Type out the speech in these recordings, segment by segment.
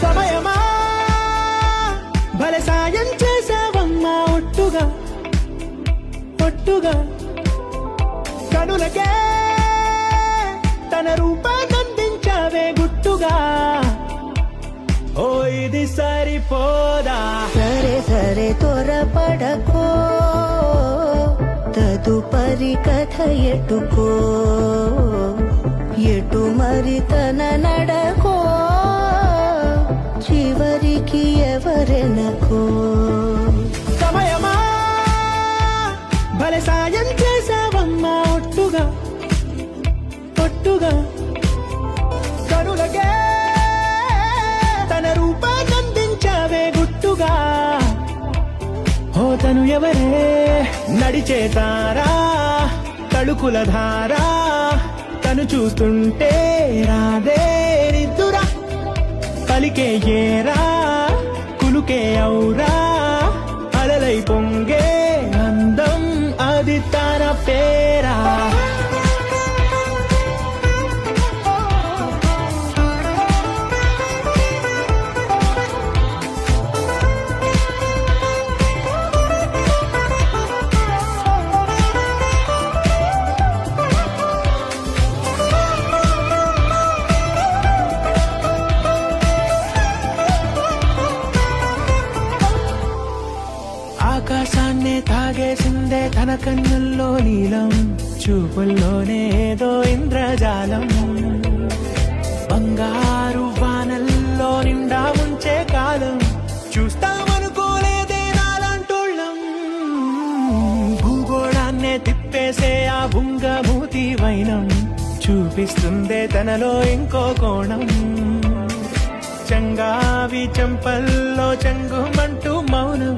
సమయమా భలే సాయం చేసావమ్మా ఒట్టుగా ఒట్టుగా కనులకే తన రూపాన్నందించావే గుట్టుగా ఓ ఇది సరిపోదా సరే సరే త్వరపడకో తదుపరి కథ ఎటుకో ఎటు మరి తన నడకో చివరికి ఎవరెనకో సమయమా భలే సాయం చేసావమ్మా ఒట్టుగా ఒట్టుగా కనులకే తన రూపాన్నందించావే గుట్టుగా ఓ తను ఎవరే నడిచే తారా తళుకుల ధారా తను చూస్తుంటే రాదే నిద్దురా పలికే ఏరా కులుకే ఔరా అలలై పొంగే అందం అది తన పేరా ఆకాశాన్నే తాగేసిందే తన కన్నుల్లో నీలం చూపుల్లోనే ఏదో ఇంద్రజాలం బంగారు వానల్లో నిండా ముంచే కాలం చూస్తామనుకోలేదే నాలాంటోళ్ళం భూగోళాన్నే తిప్పేసే ఆ బుంగమూతి వైనం చూపిస్తుందే తనలో ఇంకో కోణం చంగావి చెంపల్లో చెంగుమంటూ మౌనం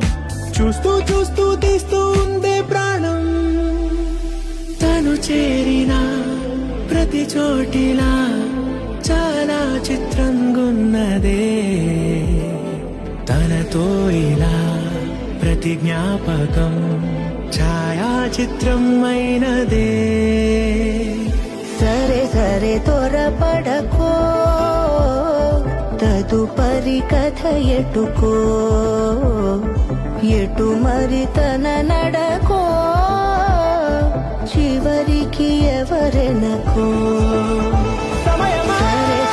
చూస్తూ చూస్తూ తీస్తూ ఉందే ప్రాణం తను చేరిన ప్రతి చోటిలా చాలా చిత్రంగున్నదే తనతో ఇలా ప్రతి జ్ఞాపకం ఛాయాచిత్రం అయినదే సరే సరే త్వరపడకో తదుపరి కథ ఎటుకో ఎటు మరి తన నడకో చివరికి ఎవరెనకో సమయమా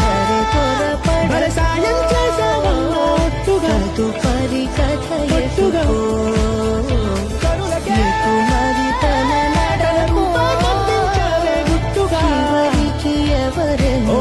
సరే సరే భలే సాయం చేసావమ్మా ఒట్టుగా తదుపరి కథ ఒట్టుగా ఎటుకో కనులకే ఎటు మరి తన నడకో రూపాన్నందించావే గుట్టుగా చివరికి ఎవరెనకో